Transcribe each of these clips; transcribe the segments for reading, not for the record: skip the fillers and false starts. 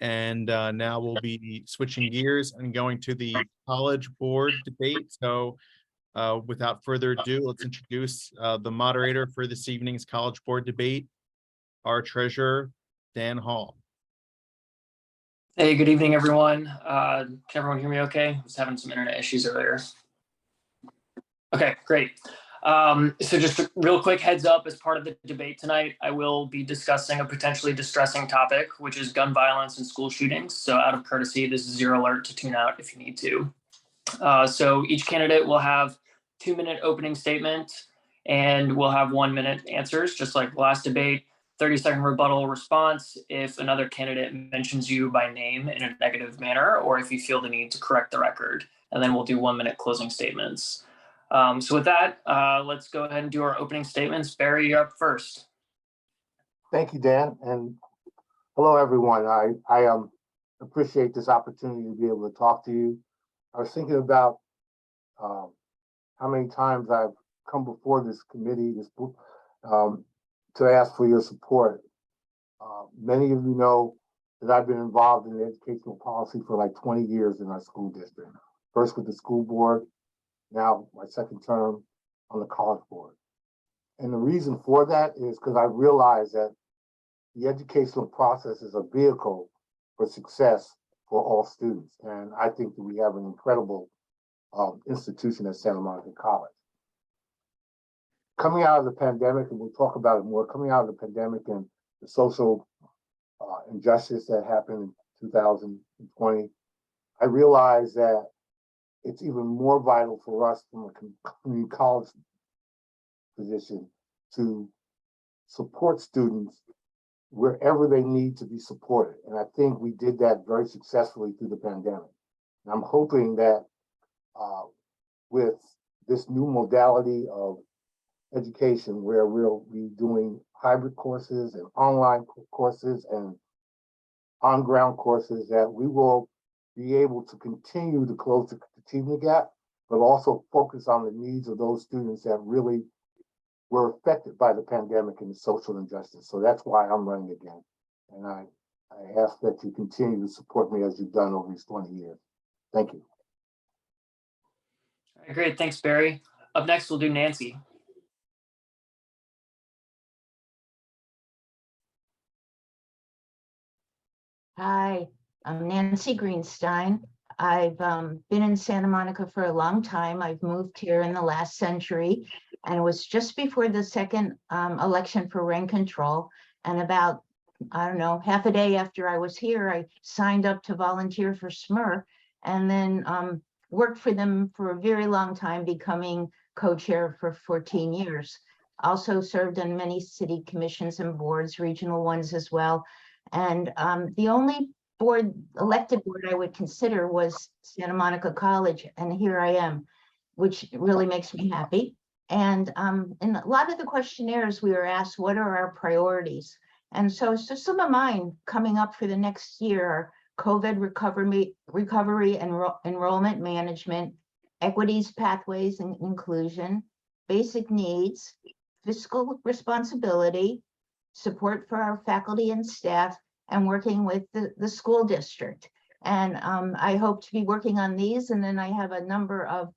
And now we'll be switching gears and going to the college board debate. So without further ado, let's introduce the moderator for this evening's college board debate, our treasurer, Dan Hall. Hey, good evening, everyone. Can everyone hear me okay? I was having some internet issues earlier. Okay, great. So just a real quick heads up, as part of the debate tonight, I will be discussing a potentially distressing topic, which is gun violence and school shootings. So out of courtesy, this is your alert to tune out if you need to. So each candidate will have 2-minute opening statement, and we'll have 1-minute answers, just like the last debate. 30-second rebuttal response if another candidate mentions you by name in a negative manner, or if you feel the need to correct the record. And then we'll do 1-minute closing statements. So with that, let's go ahead and do our opening statements. Barry, you're up first. Thank you, Dan, and hello, everyone. I appreciate this opportunity to be able to talk to you. I was thinking about how many times I've come before this committee, to ask for your support. Many of you know that I've been involved in educational policy for like 20 years in our school district. First with the school board, now my second term on the college board. And the reason for that is because I realize that the educational process is a vehicle for success for all students. And I think that we have an incredible institution at Santa Monica College. Coming out of the pandemic, and we'll talk about it more, coming out of the pandemic and the social injustice that happened in 2020, I realized that it's even more vital for us from a community college position to support students wherever they need to be supported. And I think we did that very successfully through the pandemic. And I'm hoping that with this new modality of education, where we'll be doing hybrid courses and online courses and on-ground courses, that we will be able to continue to close the achievement gap, but also focus on the needs of those students that really were affected by the pandemic and the social injustice. So that's why I'm running again. And I ask that you continue to support me as you've done over these 20 years. Thank you. All right, great, thanks, Barry. Up next, we'll do Nancy. Hi, I'm Nancy Greenstein. I've been in Santa Monica for a long time. I've moved here in the last century, and it was just before the second election for rent control. And about, I don't know, half a day after I was here, I signed up to volunteer for SMER, and then worked for them for a very long time, becoming co-chair for 14 years. Also served on many city commissions and boards, regional ones as well. And the only elected board I would consider was Santa Monica College, and here I am, which really makes me happy. And in a lot of the questionnaires, we were asked, what are our priorities? And so some of mine coming up for the next year are COVID recovery and enrollment management, equities, pathways, and inclusion, basic needs, fiscal responsibility, support for our faculty and staff, and working with the school district. And I hope to be working on these. And then I have a number of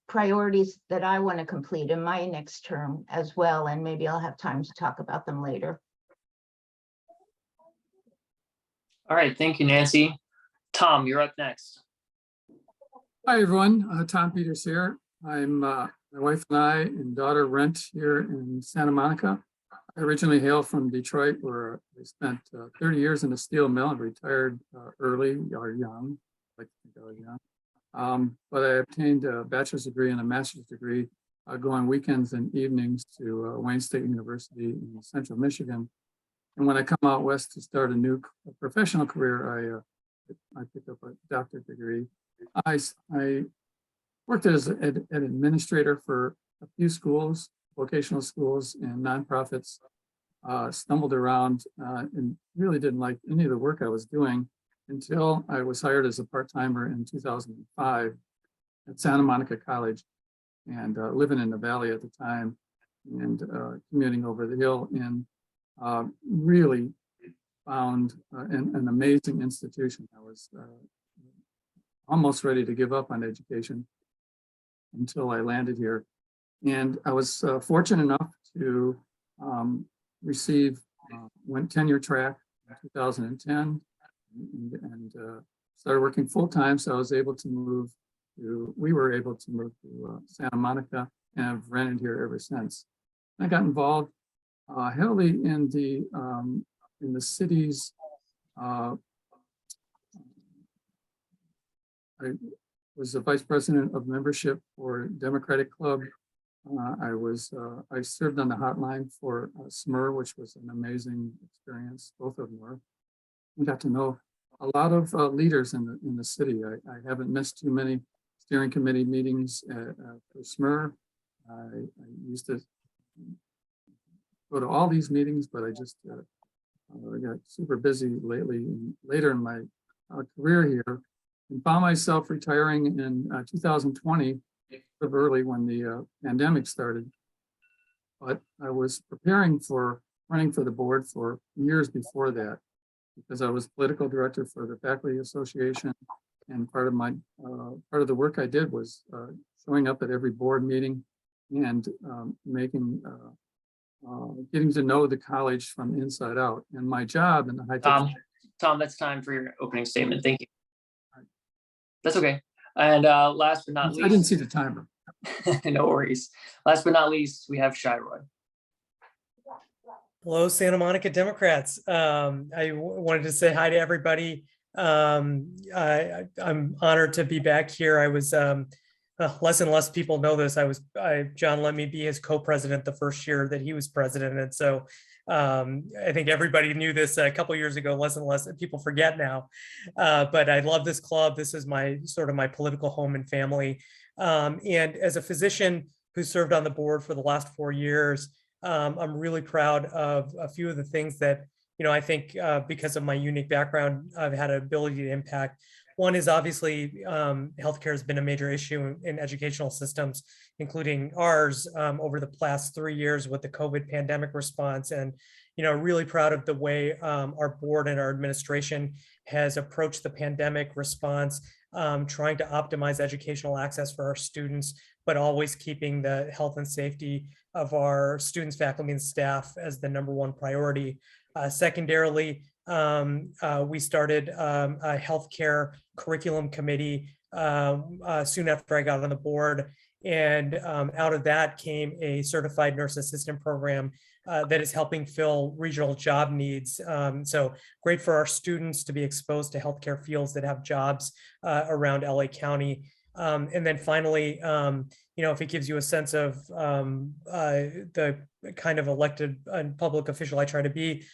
priorities that I want to complete in my next term as well. And maybe I'll have time to talk about them later. All right, thank you, Nancy. Tom, you're up next. Hi, everyone. Tom Peters here. I'm my wife and I and daughter rent here in Santa Monica. I originally hail from Detroit, where I spent 30 years in a steel mill and retired early or young. I like to think I was young. But I obtained a bachelor's degree and a master's degree going weekends and evenings to Wayne State University in Central Michigan. And when I come out west to start a new professional career, I picked up a doctorate degree. I worked as an administrator for a few schools, vocational schools and nonprofits, stumbled around and really didn't like any of the work I was doing until I was hired as a part-timer in 2005 at Santa Monica College, and living in the Valley at the time and commuting over the hill, and really found an amazing institution. I was almost ready to give up on education until I landed here. And I was fortunate enough to receive went tenure track in 2010 and started working full time. So I was able to we were able to move to Santa Monica, and I've rented here ever since. I got involved heavily in the city's I was the vice president of membership for Democratic Club. I served on the hotline for SMER, which was an amazing experience. Both of them were. We got to know a lot of leaders in the city. I haven't missed too many steering committee meetings for SMER. I used to go to all these meetings, but I just I got super busy lately, later in my career here, and found myself retiring in 2020, early when the pandemic started. But I was preparing for running for the board for years before that, because I was political director for the Faculty Association, and part of the work I did was showing up at every board meeting and getting to know the college from inside out. And my job in the high tech. Tom, that's time for your opening statement. Thank you. That's okay. And last but not least, I didn't see the timer. No worries. Last but not least, we have Shiroy. Hello, Santa Monica Democrats. I wanted to say hi to everybody. I'm honored to be back here. I was less and less people know this. John let me be his co-president the first year that he was president, and so I think everybody knew this a couple years ago. Less and less people forget now. But I love this club. This is my political home and family. And as a physician who served on the board for the last 4 years, I'm really proud of a few of the things that, I think because of my unique background, I've had an ability to impact. One is obviously healthcare has been a major issue in educational systems, including ours over the past 3 years with the COVID pandemic response. And, really proud of the way our board and our administration has approached the pandemic response, trying to optimize educational access for our students, but always keeping the health and safety of our students, faculty, and staff as the #1 priority. Secondarily, we started a healthcare curriculum committee soon after I got on the board. And out of that came a certified nurse assistant program that is helping fill regional job needs. So great for our students to be exposed to healthcare fields that have jobs around LA County. And then finally, if it gives you a sense of the kind of elected and public official I try to be,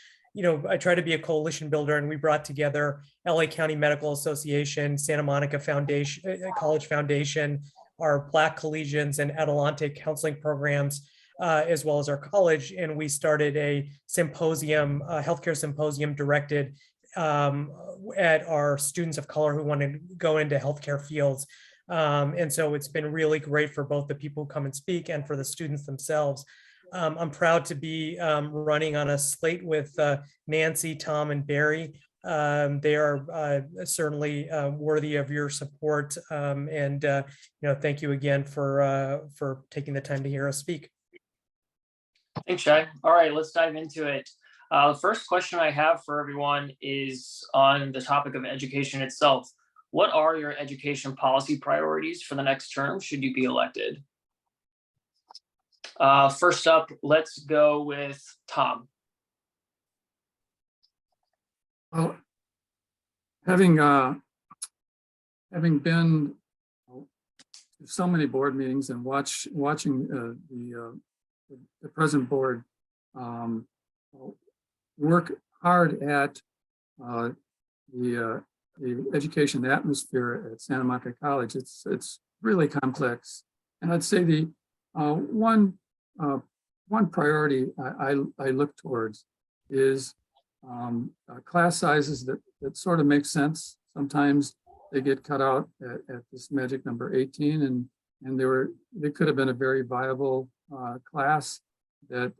I try to be a coalition builder, and we brought together LA County Medical Association, Santa Monica Foundation, College Foundation, our Black Collegians and Adelante counseling programs, as well as our college. And we started a symposium, a healthcare symposium directed at our students of color who want to go into healthcare fields. And so it's been really great for both the people who come and speak and for the students themselves. I'm proud to be running on a slate with Nancy, Tom, and Barry. They are certainly worthy of your support. And thank you again for taking the time to hear us speak. Thanks, Shai. All right, let's dive into it. The first question I have for everyone is on the topic of education itself. What are your education policy priorities for the next term should you be elected? First up, let's go with Tom. Well, having been to so many board meetings and watching the present board work hard at the education atmosphere at Santa Monica College, it's really complex. And I'd say the one priority I look towards is class sizes that sort of make sense. Sometimes they get cut out at this magic number 18, and they could have been a very viable class that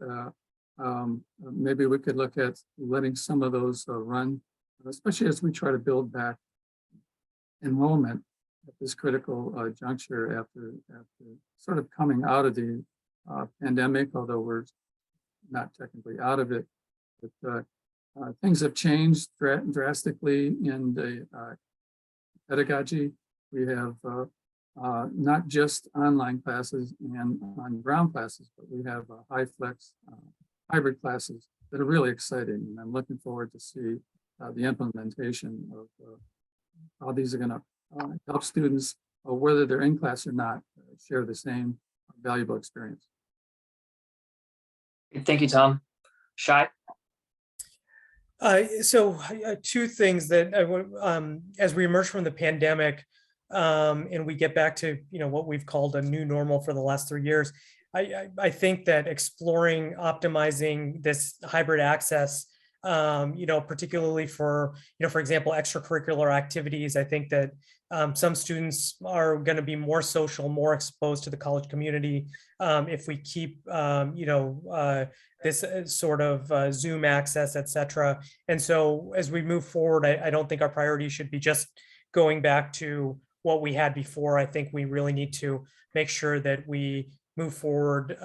maybe we could look at letting some of those run, especially as we try to build back enrollment at this critical juncture after sort of coming out of the pandemic, although we're not technically out of it. But things have changed drastically in the pedagogy. We have not just online classes and on-ground classes, but we have high flex hybrid classes that are really exciting. And I'm looking forward to see the implementation of how these are going to help students, whether they're in class or not, share the same valuable experience. Thank you, Tom. Shai? Two things that I would, as we emerge from the pandemic, and we get back to what we've called a new normal for the last 3 years, I think that exploring optimizing this hybrid access, particularly for example, extracurricular activities. I think that some students are going to be more social, more exposed to the college community if we keep this sort of Zoom access, et cetera. And so as we move forward, I don't think our priority should be just going back to what we had before. I think we really need to make sure that we move forward,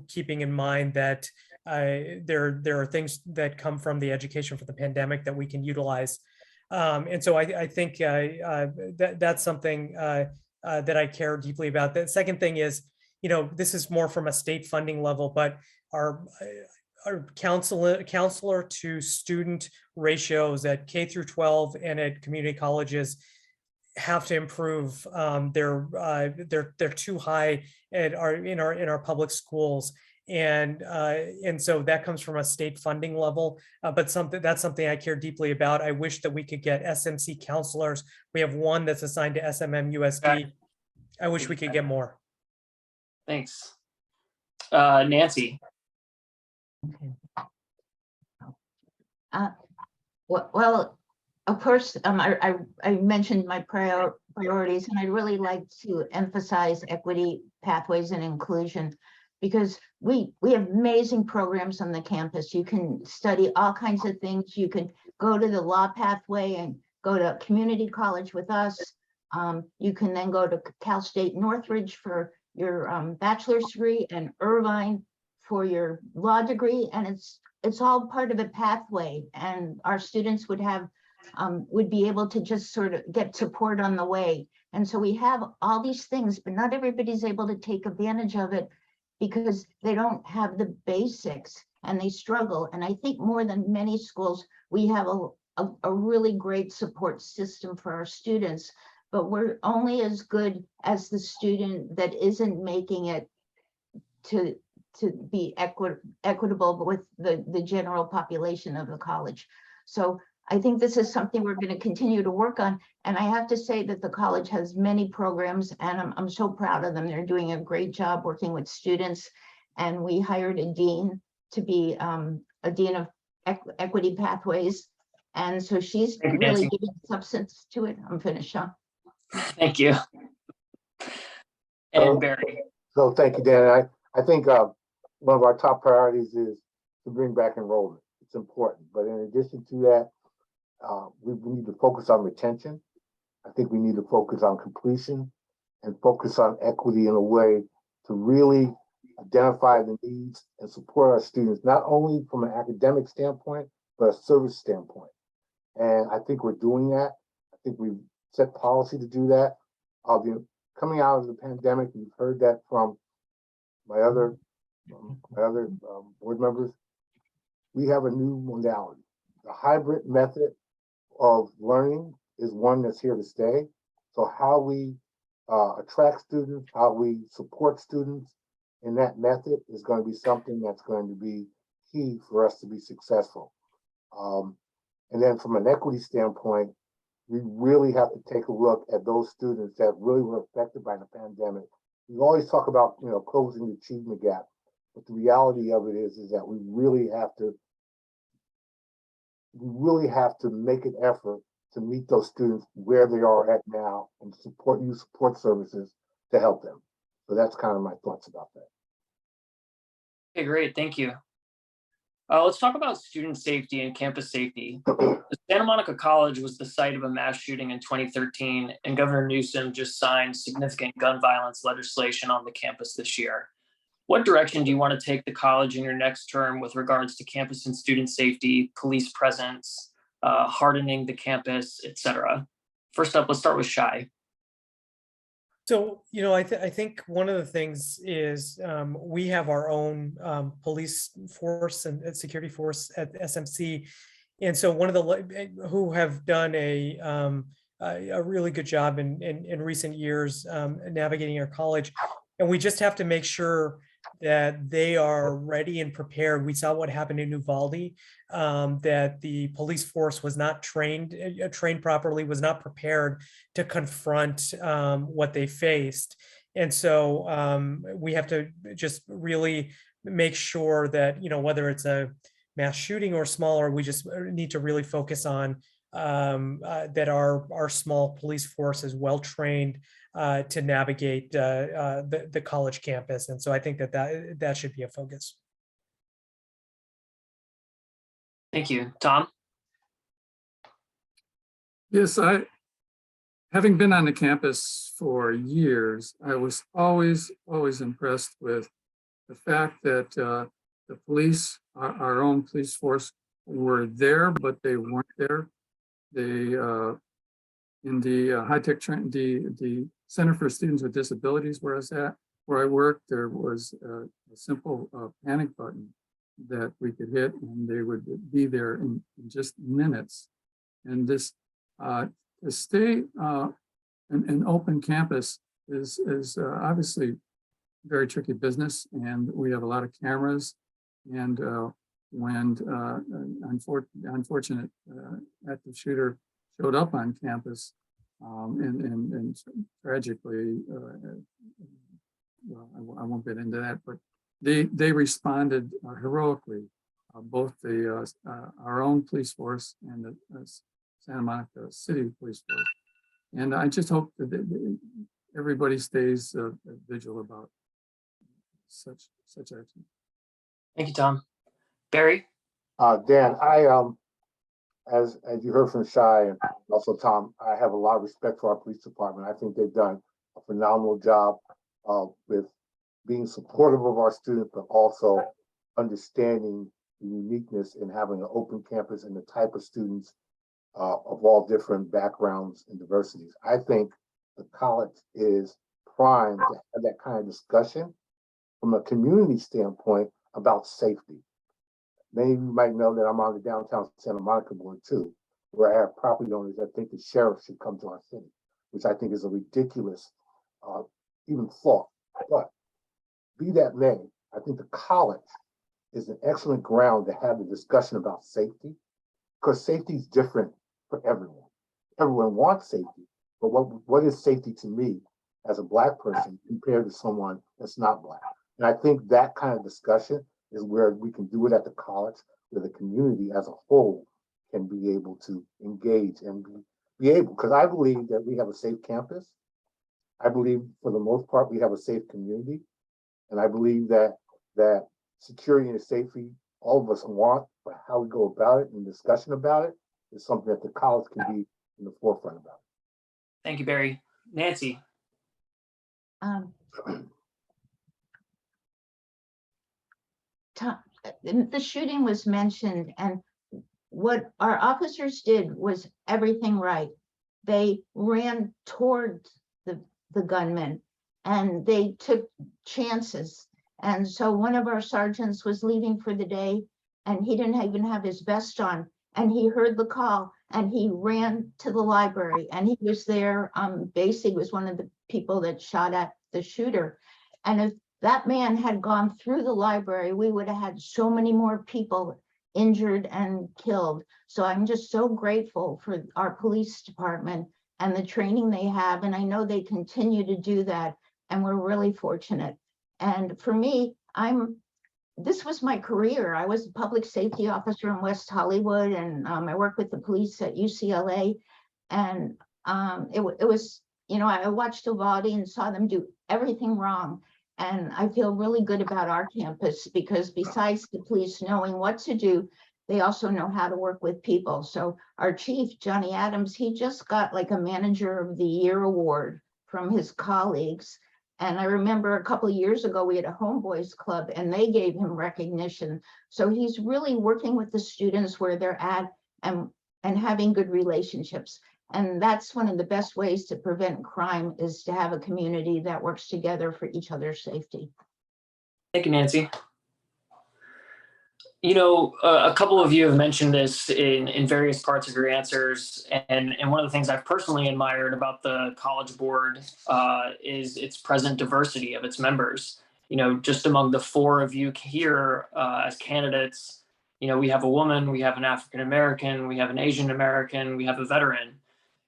keeping in mind that there are things that come from the education for the pandemic that we can utilize. And so I think that's something that I care deeply about. The second thing is, this is more from a state funding level, but our counselor to student ratios at K through 12 and at community colleges have to improve. They're too high in our public schools. And so that comes from a state funding level, but that's something I care deeply about. I wish that we could get SMC counselors. We have one that's assigned to SMM USD. I wish we could get more. Thanks. Nancy? Okay. Well, of course, I mentioned my priorities, and I'd really like to emphasize equity, pathways, and inclusion, because we have amazing programs on the campus. You can study all kinds of things. You can go to the law pathway and go to community college with us. You can then go to Cal State Northridge for your bachelor's degree and Irvine for your law degree. And it's all part of a pathway, and our students would be able to just sort of get support on the way. And so we have all these things, but not everybody's able to take advantage of it because they don't have the basics and they struggle. And I think more than many schools, we have a really great support system for our students, but we're only as good as the student that isn't making it to be equitable with the general population of the college. So I think this is something we're going to continue to work on. And I have to say that the college has many programs, and I'm so proud of them. They're doing a great job working with students. And we hired a dean to be a dean of equity pathways. And so she's really giving substance to it. I'm finished, Sean. Thank you. And Barry. So thank you, Dan. I think one of our top priorities is to bring back enrollment. It's important. But in addition to that, we need to focus on retention. I think we need to focus on completion and focus on equity in a way to really identify the needs and support our students, not only from an academic standpoint, but a service standpoint. And I think we're doing that. I think we've set policy to do that. Coming out of the pandemic, you've heard that from my other board members. We have a new modality. The hybrid method of learning is one that's here to stay. So how we attract students, how we support students in that method is going to be something that's going to be key for us to be successful. And then from an equity standpoint, we really have to take a look at those students that really were affected by the pandemic. We always talk about, closing the achievement gap, but the reality of it is that we really have to make an effort to meet those students where they are at now and use support services to help them. So that's kind of my thoughts about that. Okay, great. Thank you. Let's talk about student safety and campus safety. Santa Monica College was the site of a mass shooting in 2013, and Governor Newsom just signed significant gun violence legislation on the campus this year. What direction do you want to take the college in your next term with regards to campus and student safety, police presence, hardening the campus, etc.? First up, let's start with Shai. So, I think one of the things is we have our own police force and security force at SMC. And so one of the who have done a really good job in recent years navigating our college. And we just have to make sure that they are ready and prepared. We saw what happened in Uvalde, that the police force was not trained properly, was not prepared to confront what they faced. And so we have to just really make sure that, whether it's a mass shooting or smaller, we just need to really focus on that our small police force is well trained to navigate the college campus. And so I think that should be a focus. Thank you. Tom? Yes, having been on the campus for years, I was always impressed with the fact that the police, our own police force, were there, but they weren't there. They, in the high-tech, the Center for Students with Disabilities, where I worked, there was a simple panic button that we could hit, and they would be there in just minutes. And this, to stay an open campus is obviously very tricky business, and we have a lot of cameras. And when unfortunate active shooter showed up on campus, and tragically, well, I won't get into that, but they responded heroically, both our own police force and the Santa Monica City Police Force. And I just hope that everybody stays vigilant about such action. Thank you, Tom. Barry? Dan, as you heard from Shai and also Tom, I have a lot of respect for our police department. I think they've done a phenomenal job with being supportive of our students, but also understanding the uniqueness in having an open campus and the type of students of all different backgrounds and diversities. I think the college is primed to have that kind of discussion from a community standpoint about safety. Many of you might know that I'm on the downtown Santa Monica board too, where I have property owners that think the sheriff should come to our city, which I think is a ridiculous, even thought. But be that may, I think the college is an excellent ground to have a discussion about safety, because safety is different for everyone. Everyone wants safety, but what is safety to me as a Black person compared to someone that's not Black? And I think that kind of discussion is where we can do it at the college, where the community as a whole can be able to engage and be able, because I believe that we have a safe campus. I believe for the most part, we have a safe community. And I believe that security and safety, all of us want, but how we go about it and discussion about it is something that the college can be in the forefront about. Thank you, Barry. Nancy? The shooting was mentioned, and what our officers did was everything right. They ran towards the gunman and they took chances. And so one of our sergeants was leaving for the day and he didn't even have his vest on, and he heard the call and he ran to the library, and he was there. Basically was one of the people that shot at the shooter. And if that man had gone through the library, we would have had so many more people injured and killed. So I'm just so grateful for our police department and the training they have. And I know they continue to do that. And we're really fortunate. And for me, this was my career. I was a public safety officer in West Hollywood, and I worked with the police at UCLA. And it was, I watched Uvalde and saw them do everything wrong. And I feel really good about our campus because besides the police knowing what to do, they also know how to work with people. So our chief, Johnny Adams, he just got like a Manager of the Year award from his colleagues. And I remember a couple of years ago, we had a homeboys club and they gave him recognition. So he's really working with the students where they're at and having good relationships. And that's one of the best ways to prevent crime is to have a community that works together for each other's safety. Thank you, Nancy. You know, a couple of you have mentioned this in various parts of your answers, and one of the things I've personally admired about the College Board is its present diversity of its members. You know, just among the four of you here as candidates, you know, we have a woman, we have an African American, we have an Asian American, we have a veteran.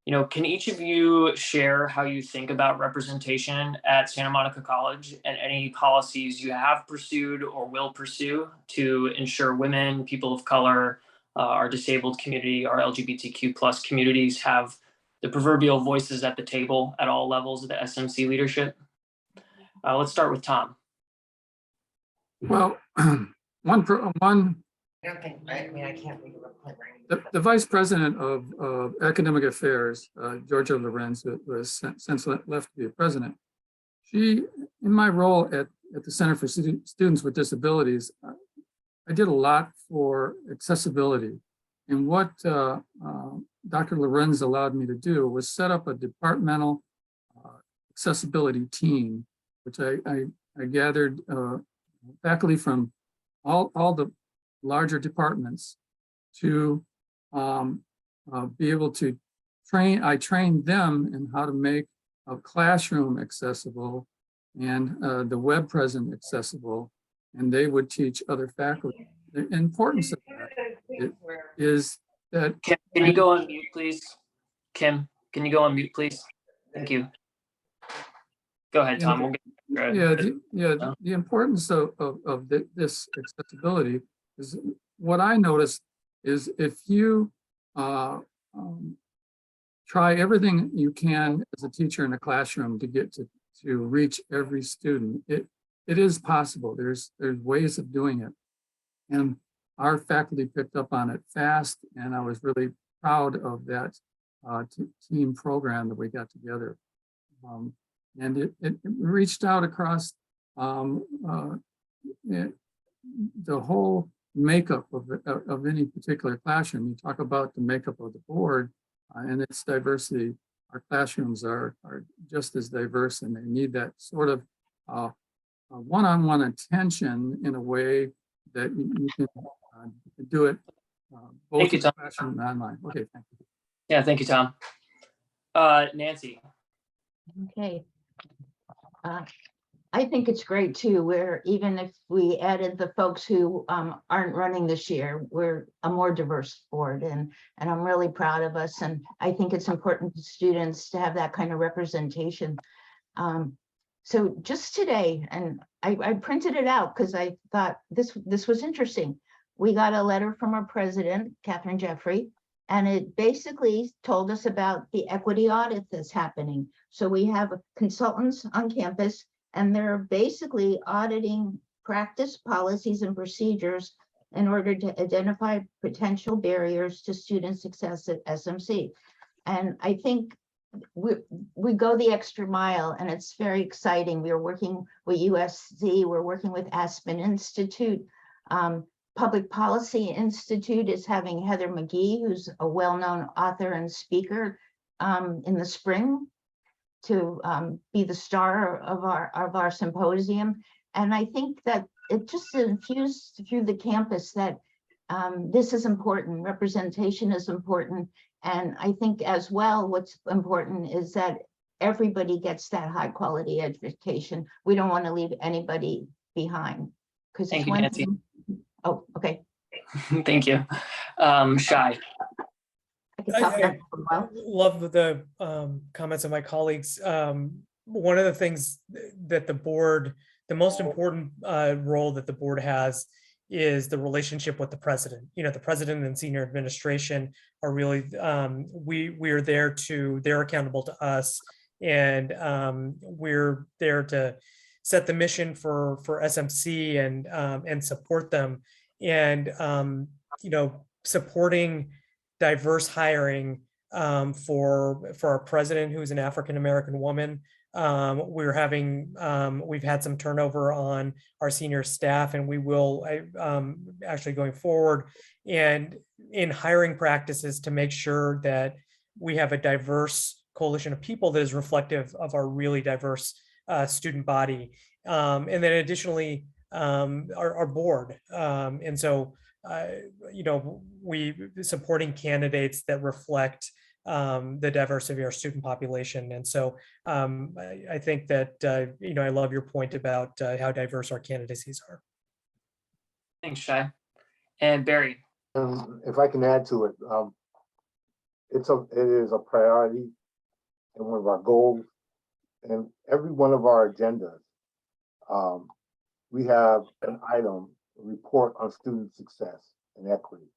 You know, can each of you share how you think about representation at Santa Monica College and any policies you have pursued or will pursue to ensure women, people of color, our disabled community, our LGBTQ plus communities have the proverbial voices at the table at all levels of the SMC leadership? Let's start with Tom. Well, I don't think, I mean, I can't read the report. the vice president of academic affairs, Georgia Lorenz, who has since left to be a president. She, in my role at the Center for Students with Disabilities, I did a lot for accessibility. And what Dr. Lorenz allowed me to do was set up a departmental accessibility team, which I gathered faculty from all the larger departments to be able to I trained them in how to make a classroom accessible and the web present accessible, and they would teach other faculty. The importance of that is that— Kim, can you go on mute, please? Kim, can you go on mute, please? Thank you. Go ahead, Tom. We'll get the importance of this accessibility is what I noticed is if you try everything you can as a teacher in a classroom to get to reach every student, it is possible. There's ways of doing it. And our faculty picked up on it fast, and I was really proud of that team program that we got together. And it reached out across the whole makeup of any particular classroom. You talk about the makeup of the board and its diversity. Our classrooms are just as diverse, and they need that sort of one-on-one attention in a way that you can do it both in the classroom and online. Okay, thank you. Yeah, thank you, Tom. Nancy. Okay. I think it's great too, where even if we added the folks who aren't running this year, we're a more diverse board, and I'm really proud of us. And I think it's important to students to have that kind of representation. So just today, and I printed it out because I thought this was interesting. We got a letter from our president, Catherine Jeffrey, and it basically told us about the equity audit that's happening. So we have consultants on campus, and they're basically auditing practice, policies, and procedures in order to identify potential barriers to student success at SMC. And I think we go the extra mile, and it's very exciting. We are working with USC, we're working with Aspen Institute. Public Policy Institute is having Heather McGee, who's a well-known author and speaker, in the spring to be the star of our symposium. And I think that it just infused through the campus that this is important, representation is important. And I think as well, what's important is that everybody gets that high quality education. We don't want to leave anybody behind. Thank you, Nancy. Oh, okay. Thank you. Shai. I can talk about that for a while. Love the comments of my colleagues. One of the things that the most important role that the board has is the relationship with the president. You know, the president and senior administration are really, we are they're accountable to us, and we're there to set the mission for SMC and support them. And supporting diverse hiring for our president, who's an African-American woman. We've had some turnover on our senior staff, and we will actually going forward, and in hiring practices to make sure that we have a diverse coalition of people that is reflective of our really diverse student body. And then additionally, our board. And so, we supporting candidates that reflect the diversity of our student population. And so I think that, I love your point about how diverse our candidacies are. Thanks, Shai. And Barry. If I can add to it, it is a priority and one of our goals. And every one of our agendas, we have an item, a report on student success and equity,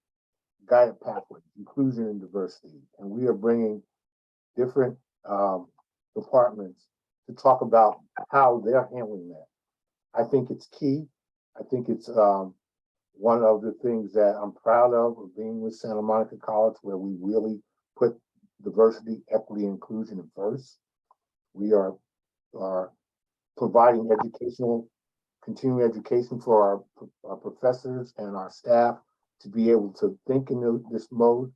guided pathways, inclusion and diversity. And we are bringing different departments to talk about how they're handling that. I think it's key. I think it's one of the things that I'm proud of being with Santa Monica College, where we really put diversity, equity, inclusion first. We are providing continuing education for our professors and our staff to be able to think in this mode.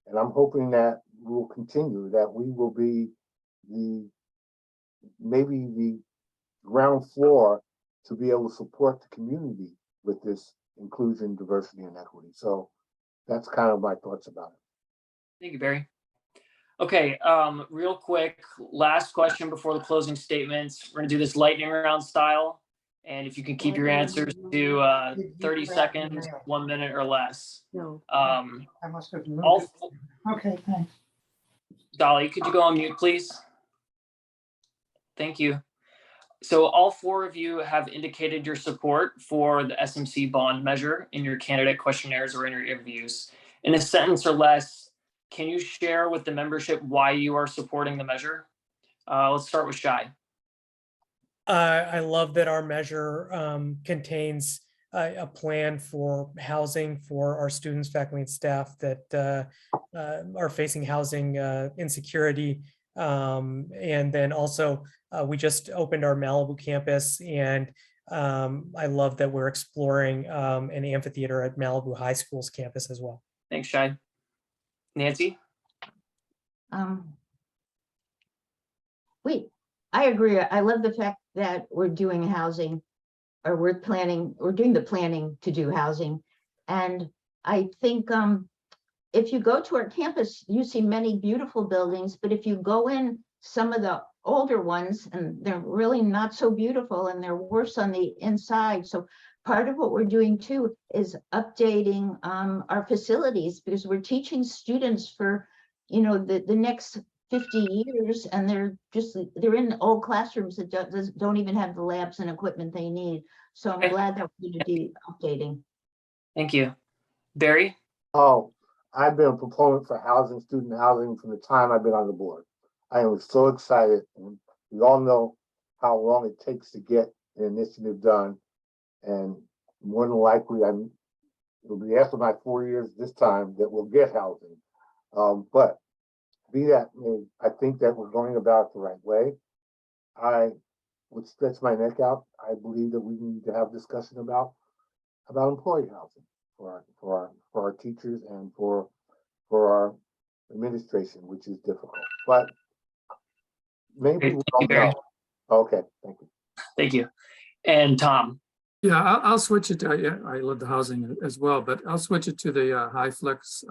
And I'm hoping that we'll continue, that we will be maybe the ground floor to be able to support the community with this inclusion, diversity, and equity. So that's kind of my thoughts about it. Thank you, Barry. Okay, real quick, last question before the closing statements. We're gonna do this lightning round style. And if you can keep your answers to 30 seconds, 1 minute or less. No. I must have Okay, thanks. Dolly, could you go on mute, please? Thank you. So all four of you have indicated your support for the SMC bond measure in your candidate questionnaires or in your interviews. In a sentence or less, can you share with the membership why you are supporting the measure? Let's start with Shai. I love that our measure contains a plan for housing for our students, faculty, and staff that are facing housing insecurity. And then also, we just opened our Malibu campus, and I love that we're exploring an amphitheater at Malibu High School's campus as well. Thanks, Shai. Nancy? I agree. I love the fact that we're doing housing, or we're doing the planning to do housing. And I think if you go to our campus, you see many beautiful buildings, but if you go in some of the older ones, and they're really not so beautiful, and they're worse on the inside. So part of what we're doing too is updating our facilities, because we're teaching students for, the next 50 years, and they're in old classrooms that don't even have the labs and equipment they need. So I'm glad that we're going to be updating. Thank you. Barry? Oh, I've been a proponent for housing, student housing, from the time I've been on the board. I am so excited, and we all know how long it takes to get an initiative done. And more than likely, it'll be after my 4 years this time that we'll get housing. But be that may, I think that we're going about it the right way. I would stretch my neck out. I believe that we need to have discussion about employee housing for our teachers and for our administration, which is difficult. But maybe we don't know. Okay, thank you. Thank you. And Tom? Yeah, I'll switch it to, yeah, I love the housing as well, but I'll switch it to the high flex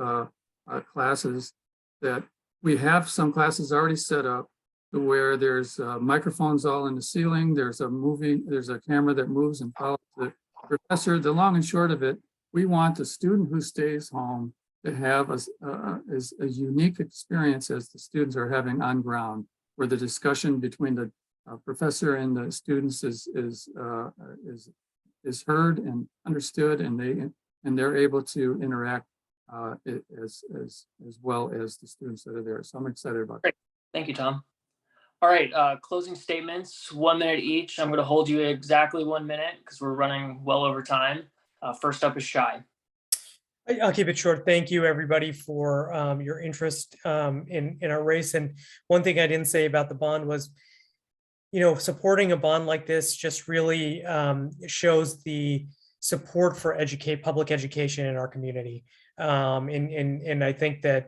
classes. That we have some classes already set up where there's microphones all in the ceiling. There's a camera that moves and follows the professor. The long and short of it, we want the student who stays home to have a unique experience as the students are having on ground, where the discussion between the professor and the students is heard and understood, and they're able to interact as well as the students that are there. So I'm excited about that. Great. Thank you, Tom. All right, closing statements, 1 minute each. I'm going to hold you exactly 1 minute because we're running well over time. First up is Shai. I'll keep it short. Thank you, everybody, for your interest in our race. And one thing I didn't say about the bond was, supporting a bond like this just really shows the support for public education in our community. And I think that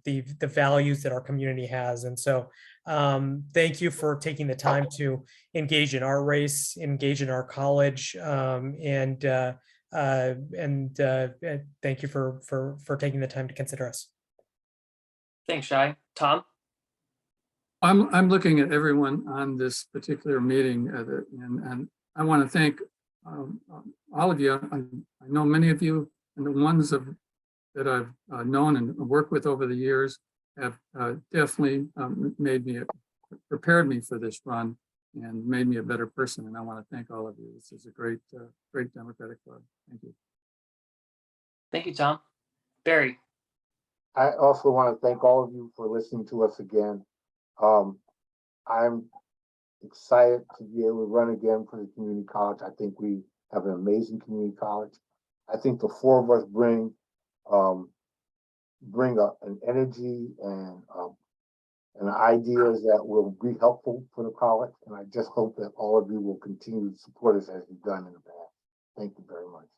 the values that our community has. And so thank you for taking the time to engage in our race, engage in our college, and thank you for taking the time to consider us. Thanks, Shai. Tom? I'm looking at everyone on this particular meeting, and I want to thank all of you. I know many of you, and the ones that I've known and worked with over the years have definitely prepared me for this run and made me a better person. And I want to thank all of you. This is a great Democratic club. Thank you. Thank you, Tom. Barry? I also want to thank all of you for listening to us again. I'm excited to be able to run again for the community college. I think we have an amazing community college. I think the four of us bring an energy and ideas that will be helpful for the college. And I just hope that all of you will continue to support us as you've done in the past. Thank you very much.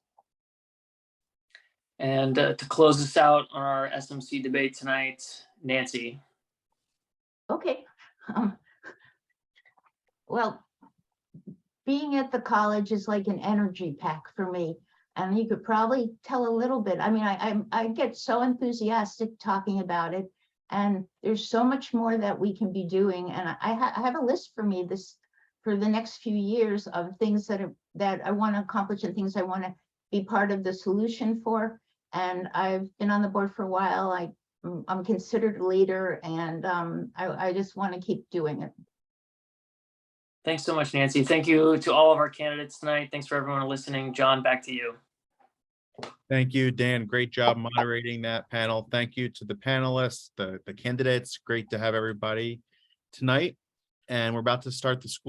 And to close us out on our SMC debate tonight, Nancy. Okay. Well, being at the college is like an energy pack for me. And you could probably tell a little bit. I mean, I get so enthusiastic talking about it. And there's so much more that we can be doing. And I have a list for me for the next few years of things that I want to accomplish and things I want to be part of the solution for. And I've been on the board for a while. I'm considered a leader, and I just want to keep doing it. Thanks so much, Nancy. Thank you to all of our candidates tonight. Thanks for everyone listening. John, back to you. Thank you, Dan. Great job moderating that panel. Thank you to the panelists, the candidates. Great to have everybody tonight. And we're about to start the school